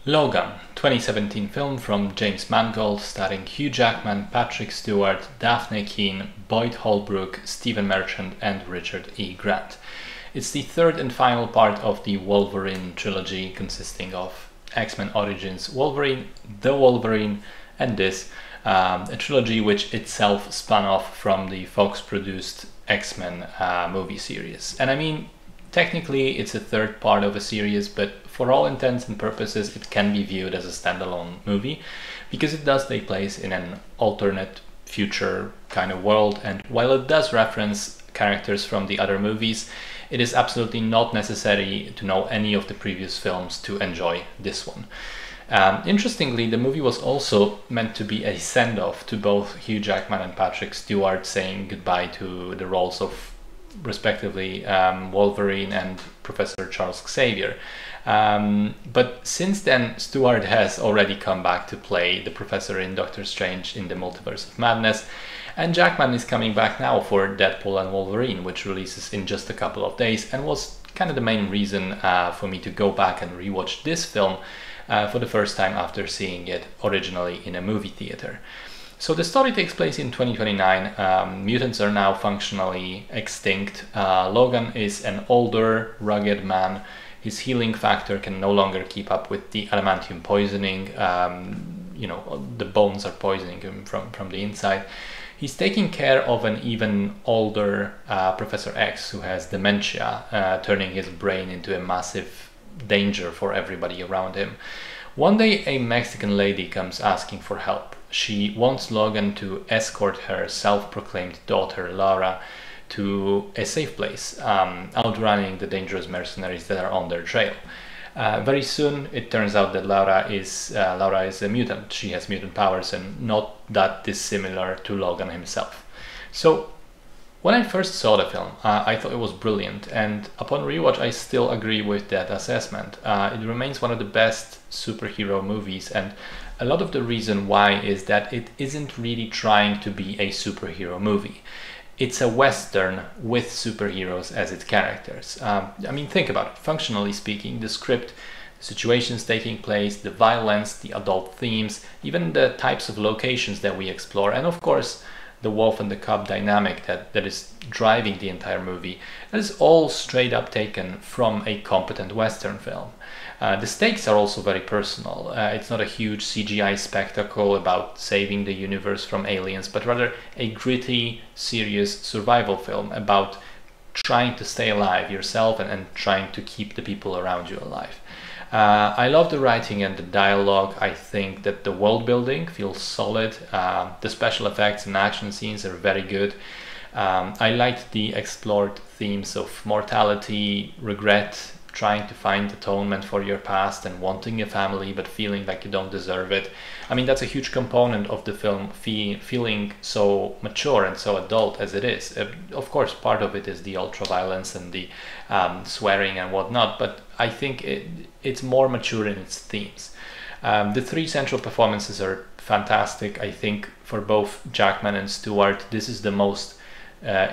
Logan, 2017 film from James Mangold, starring Hugh Jackman, Patrick Stewart, Daphne Keane, Boyd Holbrook, Stephen Merchant, and Richard E. Grant. It's the third and final part of the Wolverine trilogy, consisting of X-Men Origins Wolverine, The Wolverine, and this, a trilogy which itself spun off from the Fox-produced X-Men movie series. And I mean, technically it's a third part of a series, but for all intents and purposes it can be viewed as a standalone movie because it does take place in an alternate future kind of world, and while it does reference characters from the other movies, it is absolutely not necessary to know any of the previous films to enjoy this one. Interestingly, the movie was also meant to be a send-off to both Hugh Jackman and Patrick Stewart, saying goodbye to the roles of respectively Wolverine and Professor Charles Xavier. But since then, Stewart has already come back to play the Professor in Doctor Strange in the Multiverse of Madness, and Jackman is coming back now for Deadpool and Wolverine, which releases in just a couple of days, and was kind of the main reason for me to go back and rewatch this film for the first time after seeing it originally in a movie theater. So the story takes place in 2029. Mutants are now functionally extinct. Logan is an older, rugged man. His healing factor can no longer keep up with the adamantium poisoning. The bones are poisoning him from the inside. He's taking care of an even older Professor X who has dementia, turning his brain into a massive danger for everybody around him. One day a Mexican lady comes asking for help. She wants Logan to escort her self-proclaimed daughter Laura to a safe place, outrunning the dangerous mercenaries that are on their trail. Very soon it turns out that Laura is a mutant. She has mutant powers and not that dissimilar to Logan himself. So when I first saw the film, I thought it was brilliant, and upon rewatch I still agree with that assessment. It remains one of the best superhero movies, and a lot of the reason why is that it isn't really trying to be a superhero movie. It's a Western with superheroes as its characters. I mean, think about it. Functionally speaking, the script, the situations taking place, the violence, the adult themes, even the types of locations that we explore, and of course the wolf and the cub dynamic that is driving the entire movie, that is all straight up taken from a competent Western film. The stakes are also very personal. It's not a huge CGI spectacle about saving the universe from aliens, but rather a gritty, serious survival film about trying to stay alive yourself and trying to keep the people around you alive. I love the writing and the dialogue. I think that the world building feels solid. The special effects and action scenes are very good. I liked the explored themes of mortality, regret, trying to find atonement for your past, and wanting a family but feeling like you don't deserve it. I mean, that's a huge component of the film, feeling so mature and so adult as it is. Of course, part of it is the ultra-violence and the swearing and whatnot, but I think it's more mature in its themes. The three central performances are fantastic. I think for both Jackman and Stewart, this is the most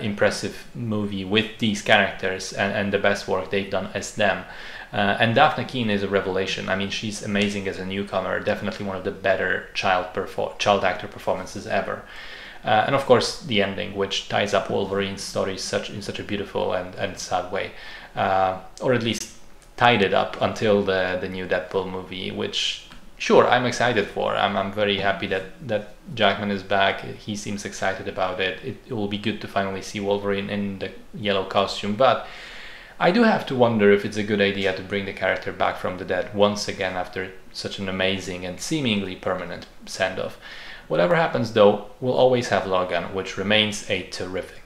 impressive movie with these characters and the best work they've done as them. And Daphne Keane is a revelation. I mean, she's amazing as a newcomer, definitely one of the better child actor performances ever. And of course the ending, which ties up Wolverine's story in such a beautiful and sad way, or at least tied it up until the new Deadpool movie, which sure, I'm excited for. I'm very happy that Jackman is back. He seems excited about it. It will be good to finally see Wolverine in the yellow costume, but I do have to wonder if it's a good idea to bring the character back from the dead once again after such an amazing and seemingly permanent send-off. Whatever happens though, we'll always have Logan, which remains a terrific